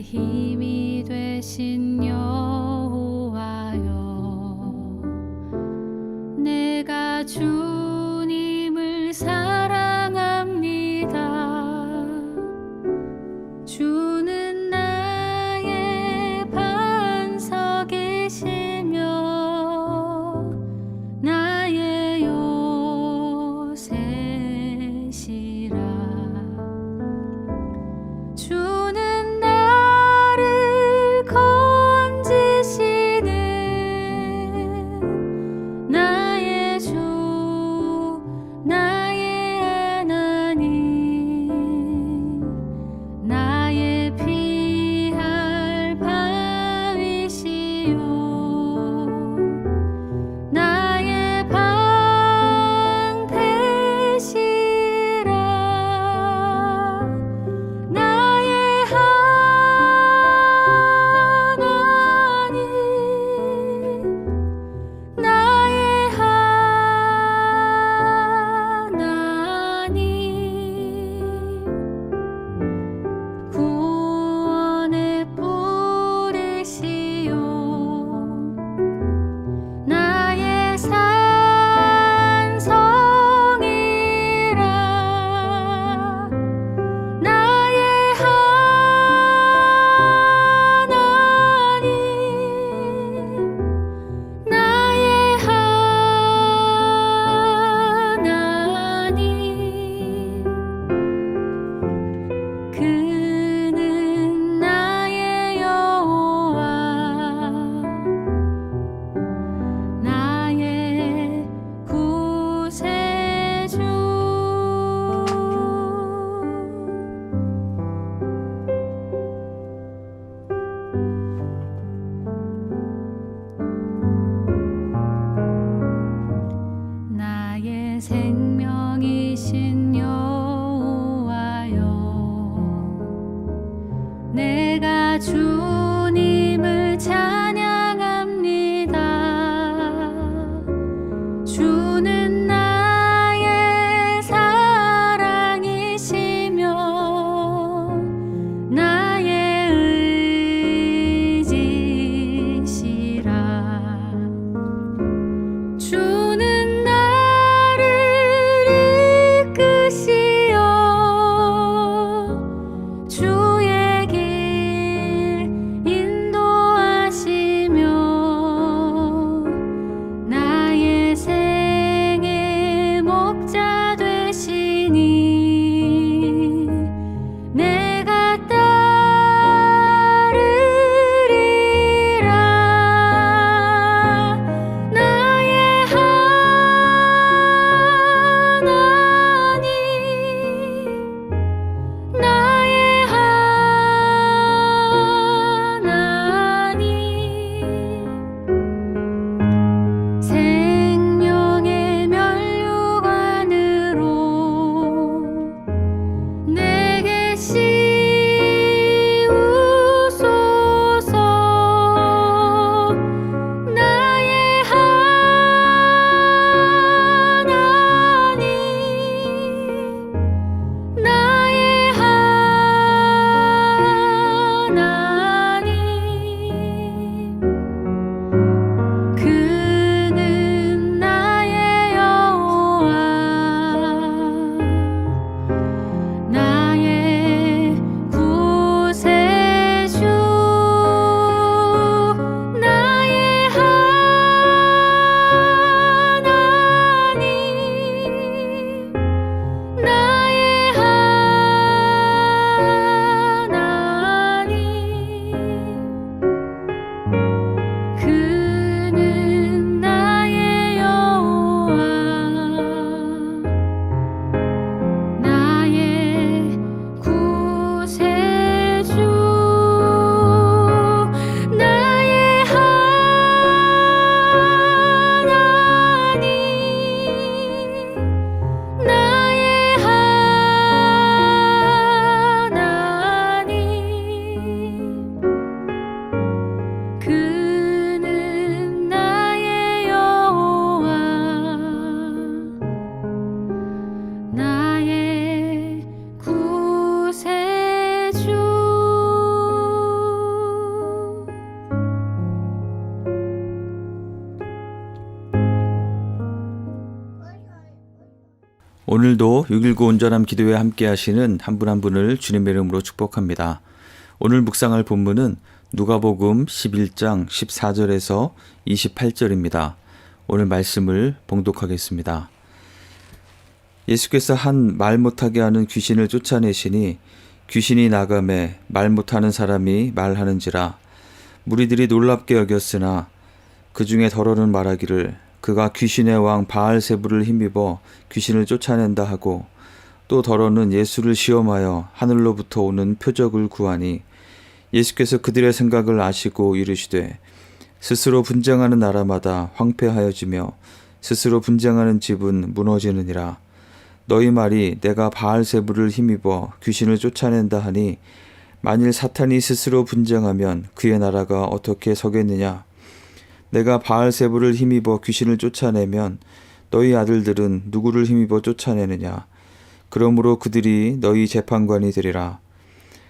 힘이 되신 여호와여, 내가 주님을 사랑합니다. 주는 나의 반석이시며 나의 요새시라. 주는 나를 건지시는 나의 주, 나의 하나님, 나의 피할 바위시요 나의 방패시라. 나의 하나님, 나의 하나님, 구원의 뿌리시요 나의 산성이라. 나의 하나님, 나의 하나님, 그는 나의 여호와, 나의 구세주. 나의 생명이신 여호와여, 내가 주님을 찬양합니다. 주는 나의 사랑이시며 나의 의지시라. 주는 나를 이끄시어 주의 길 오늘도 6.19 온전함 기도회 함께 하시는 한 분 한 분을 주님의 이름으로 축복합니다. 오늘 묵상할 본문은 누가복음 11장 14절에서 28절입니다. 오늘 말씀을 봉독하겠습니다. 예수께서 한 말 못하게 하는 귀신을 쫓아내시니 귀신이 나가매 말 못하는 사람이 말하는지라. 무리들이 놀랍게 여겼으나 그 중에 더러는 말하기를 그가 귀신의 왕 바알세불을 힘입어 귀신을 쫓아낸다 하고, 또 더러는 예수를 시험하여 하늘로부터 오는 표적을 구하니, 예수께서 그들의 생각을 아시고 이르시되 스스로 분쟁하는 나라마다 황폐하여지며 스스로 분쟁하는 집은 무너지느니라. 너희 말이 내가 바알세불을 힘입어 귀신을 쫓아낸다 하니, 만일 사탄이 스스로 분쟁하면 그의 나라가 어떻게 서겠느냐. 내가 바알세불을 힘입어 귀신을 쫓아내면 너희 아들들은 누구를 힘입어 쫓아내느냐. 그러므로 그들이 너희 재판관이 되리라.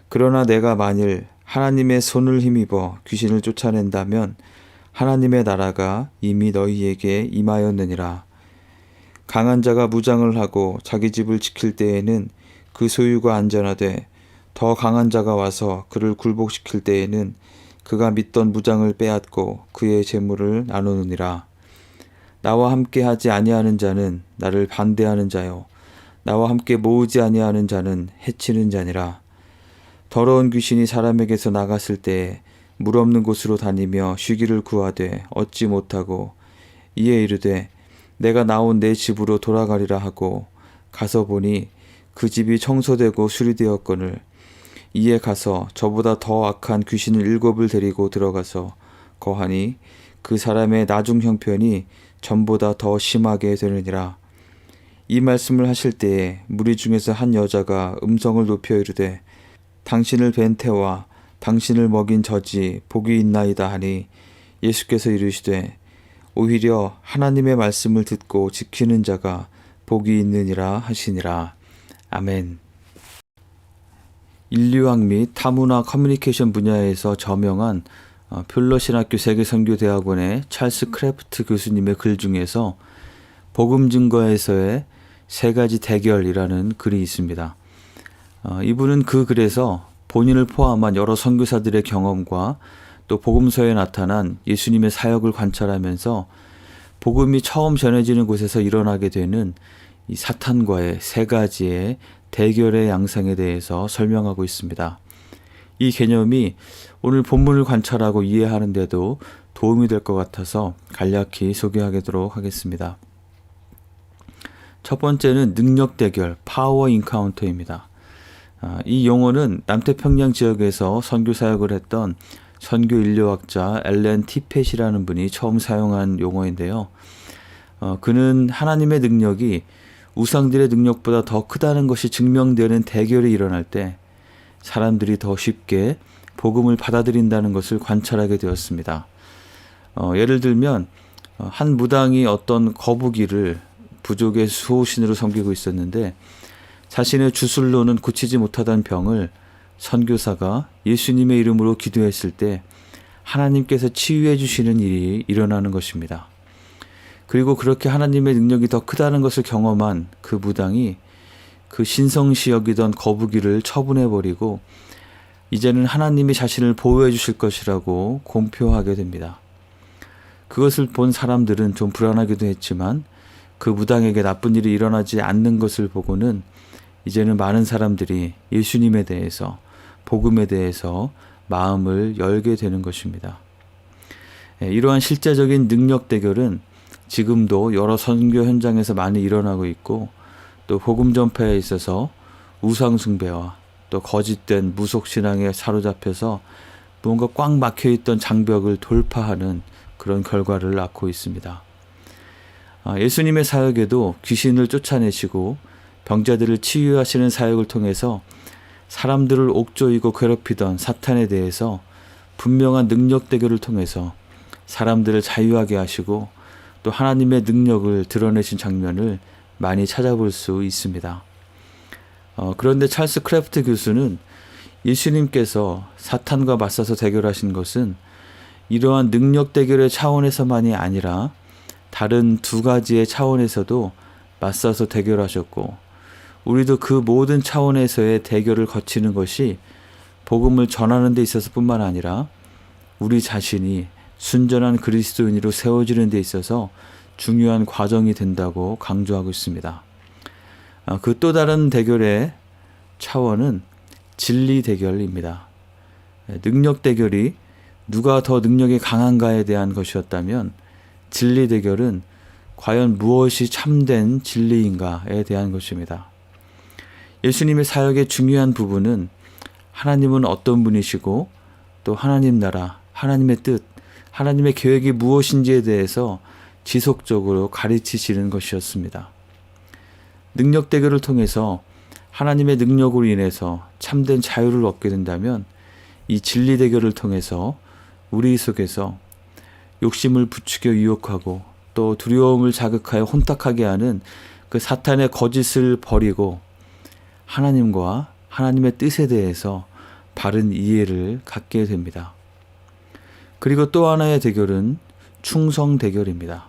그러나 내가 만일 하나님의 손을 힘입어 귀신을 쫓아낸다면 하나님의 나라가 이미 너희에게 임하였느니라. 강한 자가 무장을 하고 자기 집을 지킬 때에는 그 소유가 안전하되, 더 강한 자가 와서 그를 굴복시킬 때에는 그가 믿던 무장을 빼앗고 그의 재물을 나누느니라. 나와 함께 하지 아니하는 자는 나를 반대하는 자요, 나와 함께 모으지 아니하는 자는 해치는 자니라. 더러운 귀신이 사람에게서 나갔을 때에 물 없는 곳으로 다니며 쉬기를 구하되 얻지 못하고, 이에 이르되 내가 나온 내 집으로 돌아가리라 하고 가서 보니 그 집이 청소되고 수리되었거늘, 이에 가서 저보다 더 악한 귀신을 7을 데리고 들어가서 거하니 그 사람의 나중 형편이 전보다 더 심하게 되느니라. 이 말씀을 하실 때에 무리 중에서 한 여자가 음성을 높여 이르되 당신을 뵌 태와 당신을 먹인 젖이 복이 있나이다 하니, 예수께서 이르시되 오히려 하나님의 말씀을 듣고 지키는 자가 복이 있느니라 하시니라. 아멘. 인류학 및 타문화 커뮤니케이션 분야에서 저명한 퓰러신학교 세계선교대학원의 찰스 크래프트 교수님의 글 중에서 복음 증거에서의 3가지 대결이라는 글이 있습니다. 이분은 그 글에서 본인을 포함한 여러 선교사들의 경험과 또 복음서에 나타난 예수님의 사역을 관찰하면서 복음이 처음 전해지는 곳에서 일어나게 되는 이 사탄과의 3가지의 대결의 양상에 대해서 설명하고 있습니다. 이 개념이 오늘 본문을 관찰하고 이해하는 데도 도움이 될 것 같아서 간략히 소개하도록 하겠습니다. 첫 번째는 능력 대결, 파워 인카운터입니다. 이 용어는 남태평양 지역에서 선교 사역을 했던 선교 인류학자 엘렌 티펫이라는 분이 처음 사용한 용어인데요. 그는 하나님의 능력이 우상들의 능력보다 더 크다는 것이 증명되는 대결이 일어날 때 사람들이 더 쉽게 복음을 받아들인다는 것을 관찰하게 되었습니다. 예를 들면 한 무당이 어떤 거북이를 부족의 수호신으로 섬기고 있었는데, 자신의 주술로는 고치지 못하던 병을 선교사가 예수님의 이름으로 기도했을 때 하나님께서 치유해 주시는 일이 일어나는 것입니다. 그리고 그렇게 하나님의 능력이 더 크다는 것을 경험한 그 무당이 그 신성시 여기던 거북이를 처분해버리고 이제는 하나님이 자신을 보호해 주실 것이라고 공표하게 됩니다. 그것을 본 사람들은 좀 불안하기도 했지만 그 무당에게 나쁜 일이 일어나지 않는 것을 보고는 이제는 많은 사람들이 예수님에 대해서, 복음에 대해서 마음을 열게 되는 것입니다. 이러한 실제적인 능력 대결은 지금도 여러 선교 현장에서 많이 일어나고 있고, 또 복음 전파에 있어서 우상 숭배와 또 거짓된 무속신앙에 사로잡혀서 뭔가 꽉 막혀있던 장벽을 돌파하는 그런 결과를 낳고 있습니다. 예수님의 사역에도 귀신을 쫓아내시고 병자들을 치유하시는 사역을 통해서 사람들을 옥조이고 괴롭히던 사탄에 대해서 분명한 능력 대결을 통해서 사람들을 자유하게 하시고 또 하나님의 능력을 드러내신 장면을 많이 찾아볼 수 있습니다. 그런데 찰스 크래프트 교수는 예수님께서 사탄과 맞서서 대결하신 것은 이러한 능력 대결의 차원에서만이 아니라 다른 2가지의 차원에서도 맞서서 대결하셨고 우리도 그 모든 차원에서의 대결을 거치는 것이 복음을 전하는 데 있어서 뿐만 아니라 우리 자신이 순전한 그리스도인으로 세워지는 데 있어서 중요한 과정이 된다고 강조하고 있습니다. 그 또 다른 대결의 차원은 진리 대결입니다. 능력 대결이 누가 더 능력이 강한가에 대한 것이었다면 진리 대결은 과연 무엇이 참된 진리인가에 대한 것입니다. 예수님의 사역의 중요한 부분은 하나님은 어떤 분이시고 또 하나님 나라, 하나님의 뜻, 하나님의 계획이 무엇인지에 대해서 지속적으로 가르치시는 것이었습니다. 능력 대결을 통해서 하나님의 능력으로 인해서 참된 자유를 얻게 된다면 이 진리 대결을 통해서 우리 속에서 욕심을 부추겨 유혹하고 또 두려움을 자극하여 혼탁하게 하는 그 사탄의 거짓을 버리고 하나님과 하나님의 뜻에 대해서 바른 이해를 갖게 됩니다. 그리고 또 하나의 대결은 충성 대결입니다.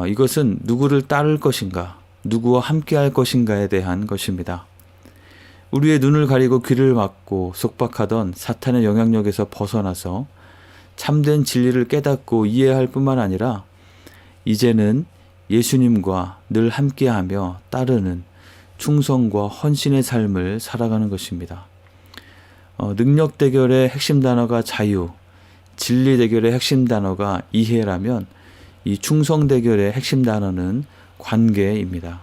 이것은 누구를 따를 것인가, 누구와 함께 할 것인가에 대한 것입니다. 우리의 눈을 가리고 귀를 막고 속박하던 사탄의 영향력에서 벗어나서 참된 진리를 깨닫고 이해할 뿐만 아니라 이제는 예수님과 늘 함께하며 따르는 충성과 헌신의 삶을 살아가는 것입니다. 능력 대결의 핵심 단어가 자유, 진리 대결의 핵심 단어가 이해라면 이 충성 대결의 핵심 단어는 관계입니다.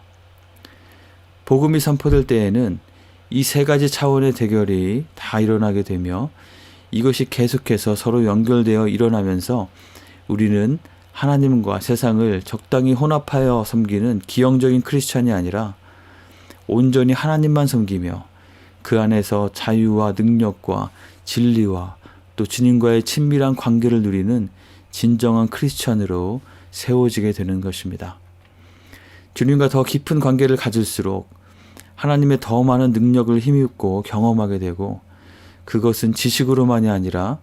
복음이 선포될 때에는 이 세 가지 차원의 대결이 다 일어나게 되며 이것이 계속해서 서로 연결되어 일어나면서 우리는 하나님과 세상을 적당히 혼합하여 섬기는 기형적인 크리스찬이 아니라 온전히 하나님만 섬기며 그 안에서 자유와 능력과 진리와 또 주님과의 친밀한 관계를 누리는 진정한 크리스찬으로 세워지게 되는 것입니다. 주님과 더 깊은 관계를 가질수록 하나님의 더 많은 능력을 힘입고 경험하게 되고 그것은 지식으로만이 아니라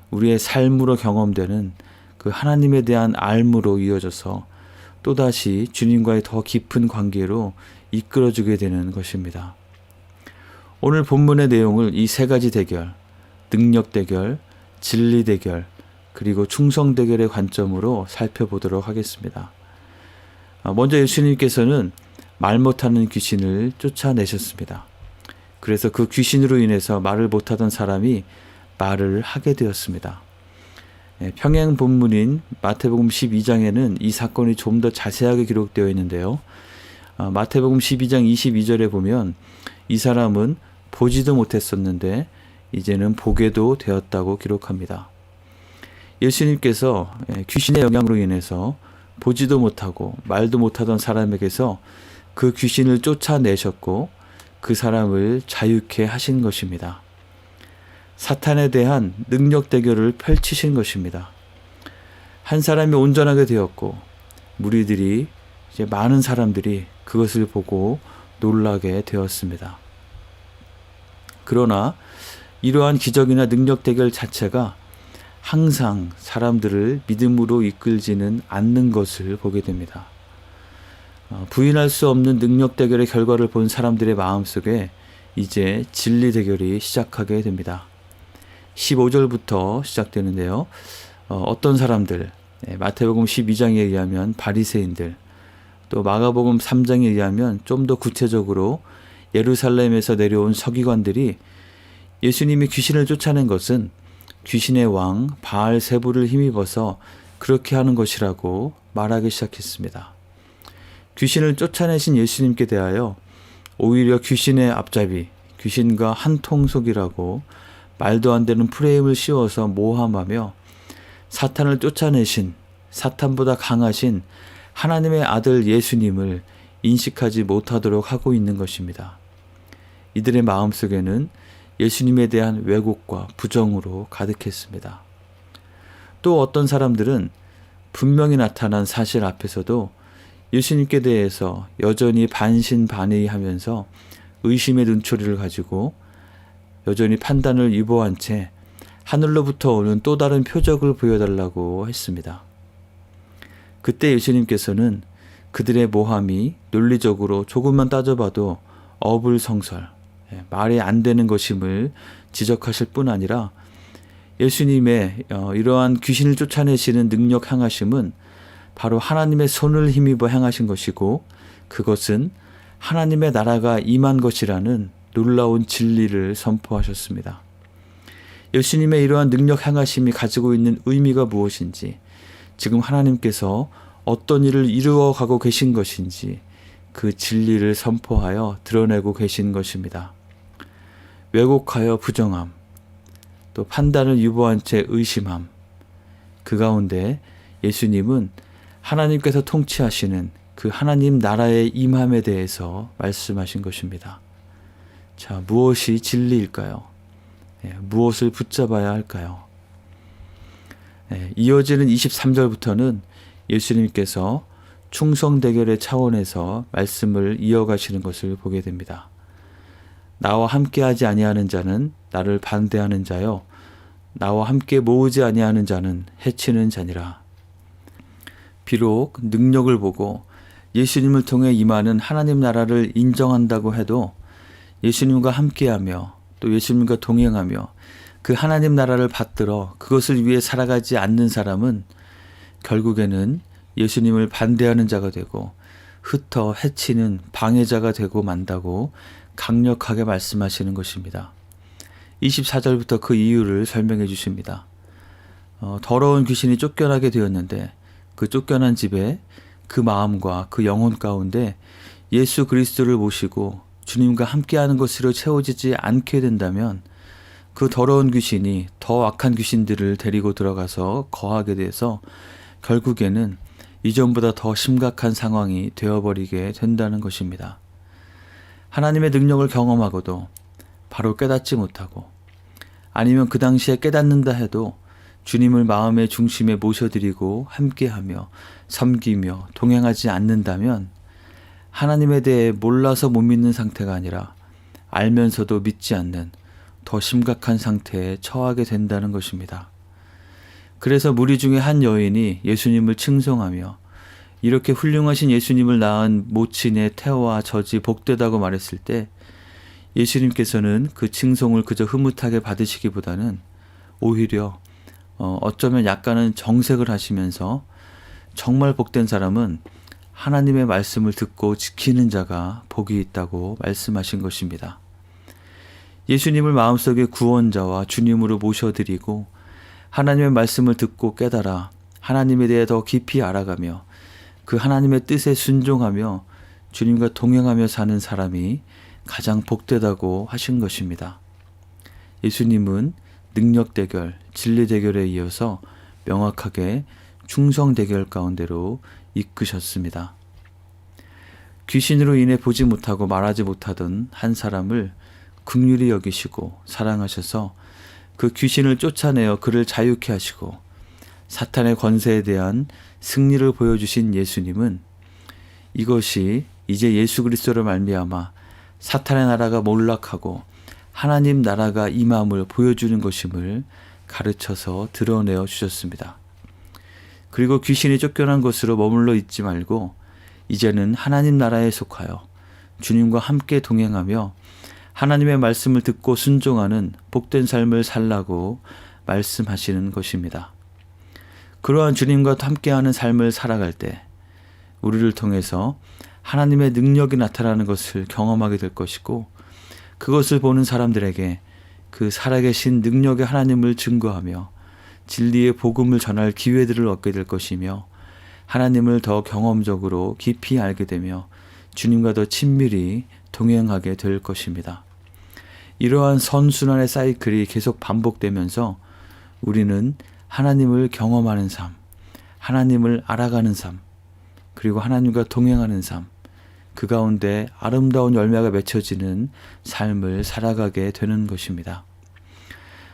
우리의 삶으로 경험되는 그 하나님에 대한 알므로 이어져서 또다시 주님과의 더 깊은 관계로 이끌어주게 되는 것입니다. 오늘 본문의 내용을 이 세 가지 대결, 능력 대결, 진리 대결, 그리고 충성 대결의 관점으로 살펴보도록 하겠습니다. 먼저 예수님께서는 말 못하는 귀신을 쫓아내셨습니다. 그래서 그 귀신으로 인해서 말을 못하던 사람이 말을 하게 되었습니다. 평행 본문인 마태복음 12장에는 이 사건이 좀 더 자세하게 기록되어 있는데요. 마태복음 12장 22절에 보면 이 사람은 보지도 못했었는데 이제는 보게도 되었다고 기록합니다. 예수님께서 귀신의 영향으로 인해서 보지도 못하고 말도 못하던 사람에게서 그 귀신을 쫓아내셨고 그 사람을 자유케 하신 것입니다. 사탄에 대한 능력 대결을 펼치신 것입니다. 한 사람이 온전하게 되었고 무리들이 이제 많은 사람들이 그것을 보고 놀라게 되었습니다. 그러나 이러한 기적이나 능력 대결 자체가 항상 사람들을 믿음으로 이끌지는 않는 것을 보게 됩니다. 부인할 수 없는 능력 대결의 결과를 본 사람들의 마음속에 이제 진리 대결이 시작하게 됩니다. 15절부터 시작되는데요. 어떤 사람들, 마태복음 12장에 의하면 바리새인들, 또 마가복음 3장에 의하면 좀 더 구체적으로 예루살렘에서 내려온 서기관들이 예수님이 귀신을 쫓아낸 것은 귀신의 왕 바알세불을 힘입어서 그렇게 하는 것이라고 말하기 시작했습니다. 귀신을 쫓아내신 예수님께 대하여 오히려 귀신의 앞잡이, 귀신과 한통속이라고 말도 안 되는 프레임을 씌워서 모함하며 사탄을 쫓아내신, 사탄보다 강하신 하나님의 아들 예수님을 인식하지 못하도록 하고 있는 것입니다. 이들의 마음속에는 예수님에 대한 왜곡과 부정으로 가득했습니다. 또 어떤 사람들은 분명히 나타난 사실 앞에서도 예수님께 대해서 여전히 반신반의하면서 의심의 눈초리를 가지고 여전히 판단을 유보한 채 하늘로부터 오는 또 다른 표적을 보여달라고 했습니다. 그때 예수님께서는 그들의 모함이 논리적으로 조금만 따져봐도 어불성설, 말이 안 되는 것임을 지적하실 뿐 아니라 예수님의 이러한 귀신을 쫓아내시는 능력 행하심은 바로 하나님의 손을 힘입어 행하신 것이고 그것은 하나님의 나라가 임한 것이라는 놀라운 진리를 선포하셨습니다. 예수님의 이러한 능력 행하심이 가지고 있는 의미가 무엇인지, 지금 하나님께서 어떤 일을 이루어가고 계신 것인지 그 진리를 선포하여 드러내고 계신 것입니다. 왜곡하여 부정함, 또 판단을 유보한 채 의심함, 그 가운데 예수님은 하나님께서 통치하시는 그 하나님 나라의 임함에 대해서 말씀하신 것입니다. 자, 무엇이 진리일까요? 무엇을 붙잡아야 할까요? 이어지는 23절부터는 예수님께서 충성 대결의 차원에서 말씀을 이어가시는 것을 보게 됩니다. 나와 함께하지 아니하는 자는 나를 반대하는 자요, 나와 함께 모으지 아니하는 자는 해치는 자니라. 비록 능력을 보고 예수님을 통해 임하는 하나님 나라를 인정한다고 해도 예수님과 함께하며 또 예수님과 동행하며 그 하나님 나라를 받들어 그것을 위해 살아가지 않는 사람은 결국에는 예수님을 반대하는 자가 되고 흩어 해치는 방해자가 되고 만다고 강력하게 말씀하시는 것입니다. 24절부터 그 이유를 설명해 주십니다. 더러운 귀신이 쫓겨나게 되었는데 그 쫓겨난 집에 그 마음과 그 영혼 가운데 예수 그리스도를 모시고 주님과 함께하는 것으로 채워지지 않게 된다면 그 더러운 귀신이 더 악한 귀신들을 데리고 들어가서 거하게 돼서 결국에는 이전보다 더 심각한 상황이 되어버리게 된다는 것입니다. 하나님의 능력을 경험하고도 바로 깨닫지 못하고 아니면 그 당시에 깨닫는다 해도 주님을 마음의 중심에 모셔드리고 함께하며 섬기며 동행하지 않는다면 하나님에 대해 몰라서 못 믿는 상태가 아니라 알면서도 믿지 않는 더 심각한 상태에 처하게 된다는 것입니다. 그래서 무리 중에 한 여인이 예수님을 칭송하며 이렇게 훌륭하신 예수님을 낳은 모친의 태와 젖이 복되다고 말했을 때 예수님께서는 그 칭송을 그저 흐뭇하게 받으시기보다는 오히려 어쩌면 약간은 정색을 하시면서 정말 복된 사람은 하나님의 말씀을 듣고 지키는 자가 복이 있다고 말씀하신 것입니다. 예수님을 마음속에 구원자와 주님으로 모셔드리고 하나님의 말씀을 듣고 깨달아 하나님에 대해 더 깊이 알아가며 그 하나님의 뜻에 순종하며 주님과 동행하며 사는 사람이 가장 복되다고 하신 것입니다. 예수님은 능력 대결, 진리 대결에 이어서 명확하게 충성 대결 가운데로 이끄셨습니다. 귀신으로 인해 보지 못하고 말하지 못하던 한 사람을 긍휼히 여기시고 사랑하셔서 그 귀신을 쫓아내어 그를 자유케 하시고 사탄의 권세에 대한 승리를 보여주신 예수님은 이것이 이제 예수 그리스도로 말미암아 사탄의 나라가 몰락하고 하나님 나라가 임함을 보여주는 것임을 가르쳐서 드러내어 주셨습니다. 그리고 귀신이 쫓겨난 것으로 머물러 있지 말고 이제는 하나님 나라에 속하여 주님과 함께 동행하며 하나님의 말씀을 듣고 순종하는 복된 삶을 살라고 말씀하시는 것입니다. 그러한 주님과 함께하는 삶을 살아갈 때 우리를 통해서 하나님의 능력이 나타나는 것을 경험하게 될 것이고 그것을 보는 사람들에게 그 살아계신 능력의 하나님을 증거하며 진리의 복음을 전할 기회들을 얻게 될 것이며 하나님을 더 경험적으로 깊이 알게 되며 주님과 더 친밀히 동행하게 될 것입니다. 이러한 선순환의 사이클이 계속 반복되면서 우리는 하나님을 경험하는 삶, 하나님을 알아가는 삶, 그리고 하나님과 동행하는 삶, 그 가운데 아름다운 열매가 맺혀지는 삶을 살아가게 되는 것입니다.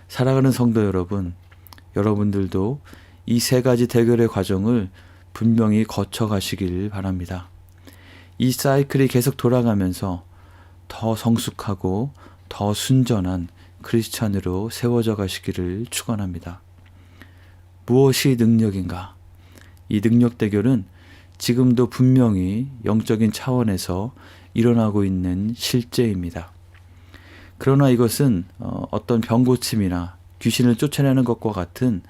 살아가는 성도 여러분, 여러분들도 이 세 가지 대결의 과정을 분명히 거쳐가시길 바랍니다. 이 사이클이 계속 돌아가면서 더 성숙하고 더 순전한 크리스찬으로 세워져 가시기를 축원합니다. 무엇이 능력인가? 이 능력 대결은 지금도 분명히 영적인 차원에서 일어나고 있는 실제입니다. 그러나 이것은 어떤 병고침이나 귀신을 쫓아내는 것과 같은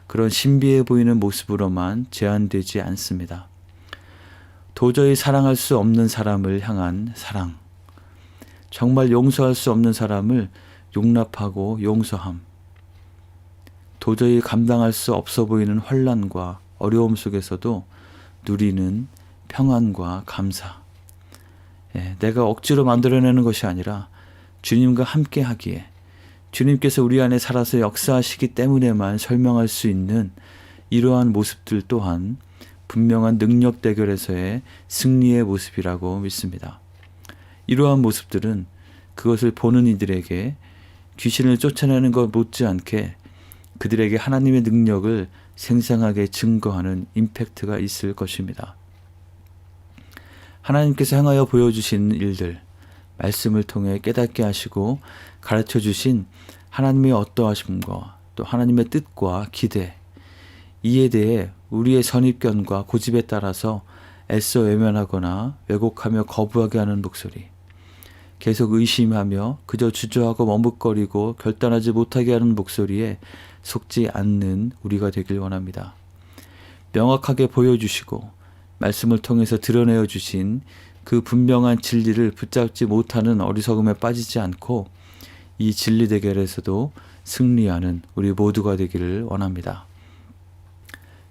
그런 신비해 보이는 모습으로만 제한되지 않습니다. 도저히 사랑할 수 없는 사람을 향한 사랑, 정말 용서할 수 없는 사람을 용납하고 용서함, 도저히 감당할 수 없어 보이는 환난과 어려움 속에서도 누리는 평안과 감사. 내가 억지로 만들어내는 것이 아니라 주님과 함께 하기에, 주님께서 우리 안에 살아서 역사하시기 때문에만 설명할 수 있는 이러한 모습들 또한 분명한 능력 대결에서의 승리의 모습이라고 믿습니다. 이러한 모습들은 그것을 보는 이들에게 귀신을 쫓아내는 것 못지않게 그들에게 하나님의 능력을 생생하게 증거하는 임팩트가 있을 것입니다. 하나님께서 행하여 보여주신 일들, 말씀을 통해 깨닫게 하시고 가르쳐 주신 하나님의 어떠하심과 또 하나님의 뜻과 기대, 이에 대해 우리의 선입견과 고집에 따라서 애써 외면하거나 왜곡하며 거부하게 하는 목소리, 계속 의심하며 그저 주저하고 머뭇거리고 결단하지 못하게 하는 목소리에 속지 않는 우리가 되길 원합니다. 명확하게 보여주시고 말씀을 통해서 드러내어 주신 그 분명한 진리를 붙잡지 못하는 어리석음에 빠지지 않고 이 진리 대결에서도 승리하는 우리 모두가 되기를 원합니다.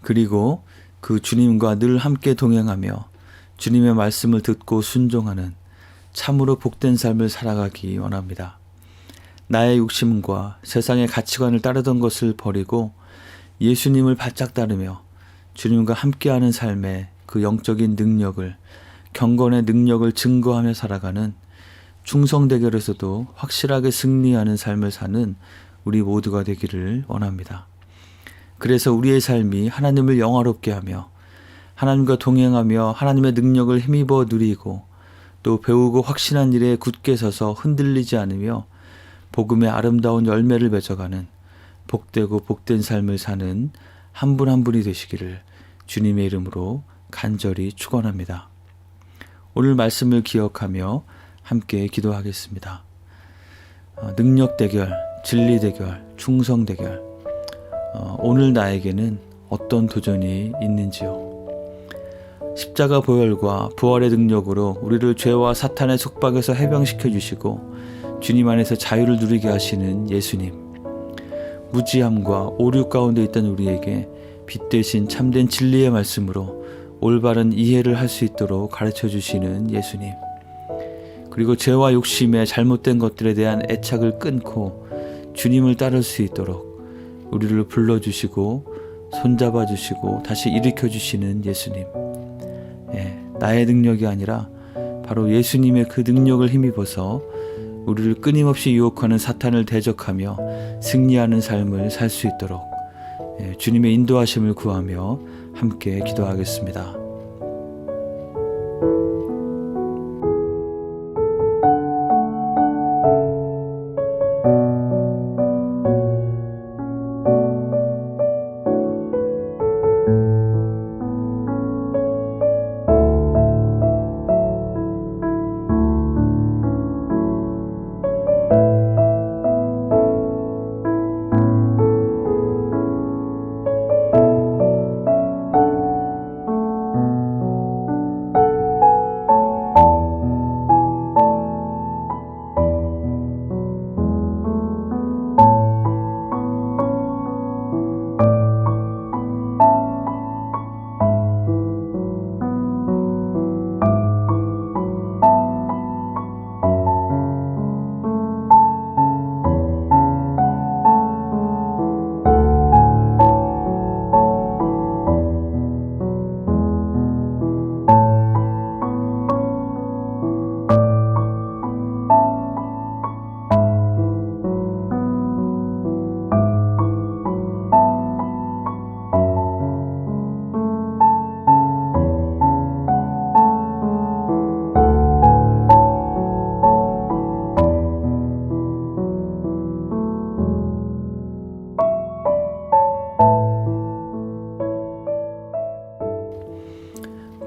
그리고 그 주님과 늘 함께 동행하며 주님의 말씀을 듣고 순종하는 참으로 복된 삶을 살아가기 원합니다. 나의 욕심과 세상의 가치관을 따르던 것을 버리고 예수님을 바짝 따르며 주님과 함께하는 삶의 그 영적인 능력을, 경건의 능력을 증거하며 살아가는 충성 대결에서도 확실하게 승리하는 삶을 사는 우리 모두가 되기를 원합니다. 그래서 우리의 삶이 하나님을 영화롭게 하며 하나님과 동행하며 하나님의 능력을 힘입어 누리고 또 배우고 확신한 일에 굳게 서서 흔들리지 않으며 복음의 아름다운 열매를 맺어가는 복되고 복된 삶을 사는 한 분 한 분이 되시기를 주님의 이름으로 간절히 축원합니다. 오늘 말씀을 기억하며 함께 기도하겠습니다. 능력 대결, 진리 대결, 충성 대결. 오늘 나에게는 어떤 도전이 있는지요? 십자가 보혈과 부활의 능력으로 우리를 죄와 사탄의 속박에서 해방시켜 주시고 주님 안에서 자유를 누리게 하시는 예수님. 무지함과 오류 가운데 있던 우리에게 빛 대신 참된 진리의 말씀으로 올바른 이해를 할 수 있도록 가르쳐 주시는 예수님. 그리고 죄와 욕심에 잘못된 것들에 대한 애착을 끊고 주님을 따를 수 있도록 우리를 불러주시고 손잡아 주시고 다시 일으켜 주시는 예수님. 나의 능력이 아니라 바로 예수님의 그 능력을 힘입어서 우리를 끊임없이 유혹하는 사탄을 대적하며 승리하는 삶을 살 수 있도록 주님의 인도하심을 구하며 함께 기도하겠습니다.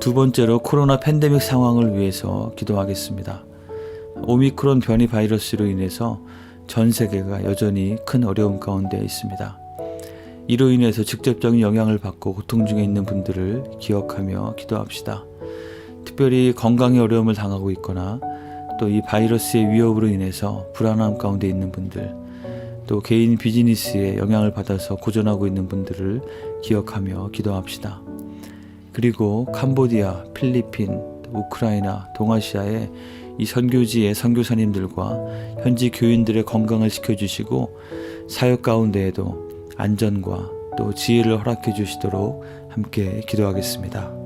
두 번째로 코로나 팬데믹 상황을 위해서 기도하겠습니다. 오미크론 변이 바이러스로 인해서 전 세계가 여전히 큰 어려움 가운데 있습니다. 이로 인해서 직접적인 영향을 받고 고통 중에 있는 분들을 기억하며 기도합시다. 특별히 건강에 어려움을 당하고 있거나 또 이 바이러스의 위협으로 인해서 불안함 가운데 있는 분들, 또 개인 비즈니스에 영향을 받아서 고전하고 있는 분들을 기억하며 기도합시다. 그리고 캄보디아, 필리핀, 우크라이나, 동아시아의 이 선교지의 선교사님들과 현지 교인들의 건강을 지켜주시고 사역 가운데에도 안전과 또 지혜를 허락해 주시도록 함께 기도하겠습니다.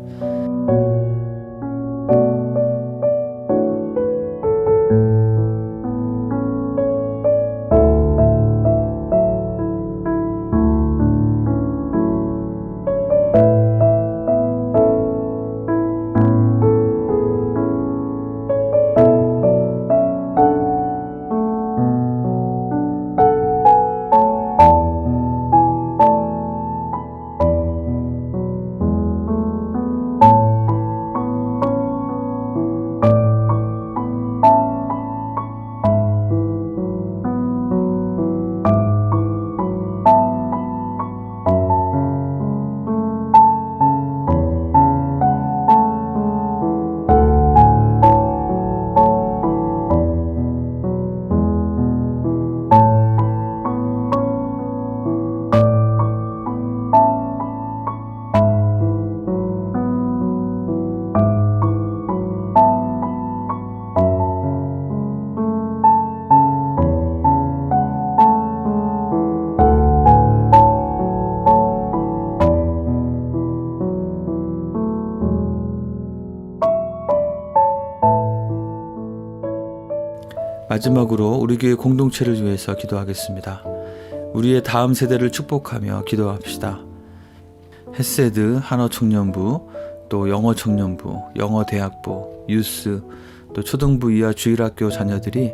마지막으로 우리 교회 공동체를 위해서 기도하겠습니다. 우리의 다음 세대를 축복하며 기도합시다. 헤세드 한어청년부, 또 영어청년부, 영어대학부, 유스, 또 초등부 이하 주일학교 자녀들이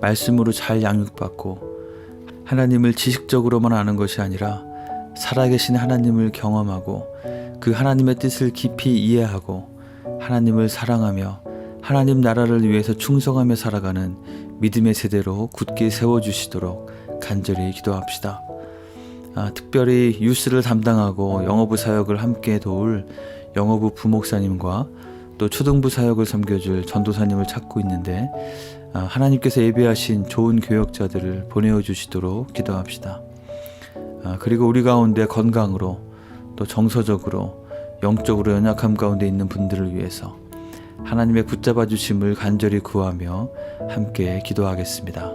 말씀으로 잘 양육받고 하나님을 지식적으로만 아는 것이 아니라 살아계신 하나님을 경험하고 그 하나님의 뜻을 깊이 이해하고 하나님을 사랑하며 하나님 나라를 위해서 충성하며 살아가는 믿음의 세대로 굳게 세워주시도록 간절히 기도합시다. 특별히 유스를 담당하고 영어부 사역을 함께 도울 영어부 부목사님과 또 초등부 사역을 섬겨줄 전도사님을 찾고 있는데 하나님께서 예비하신 좋은 교역자들을 보내어 주시도록 기도합시다. 그리고 우리 가운데 건강으로 또 정서적으로 영적으로 연약함 가운데 있는 분들을 위해서 하나님의 붙잡아 주심을 간절히 구하며 함께 기도하겠습니다.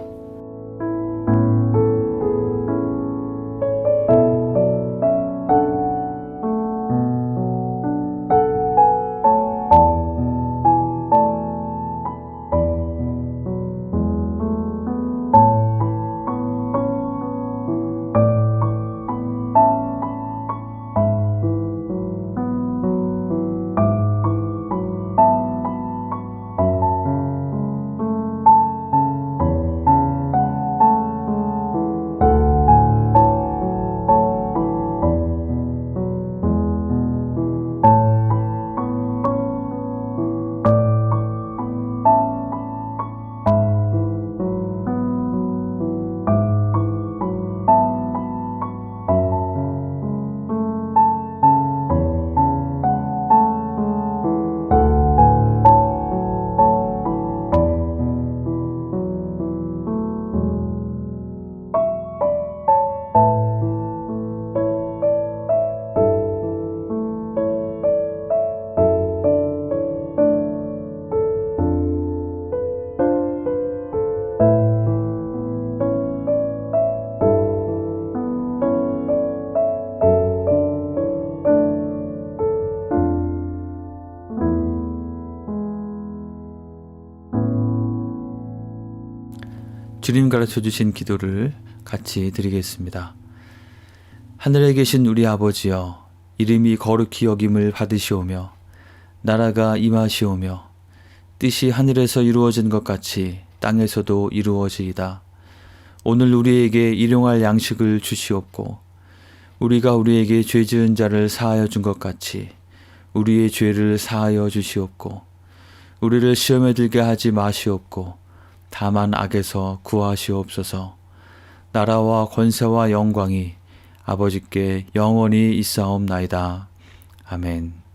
주님 가르쳐 주신 기도를 같이 드리겠습니다. 하늘에 계신 우리 아버지여, 이름이 거룩히 여김을 받으시오며 나라가 임하시오며 뜻이 하늘에서 이루어진 것 같이 땅에서도 이루어지이다. 오늘 우리에게 일용할 양식을 주시옵고 우리가 우리에게 죄 지은 자를 사하여 준 것 같이 우리의 죄를 사하여 주시옵고 우리를 시험에 들게 하지 마시옵고 다만 악에서 구하시옵소서. 나라와 권세와 영광이 아버지께 영원히 있사옵나이다. 아멘.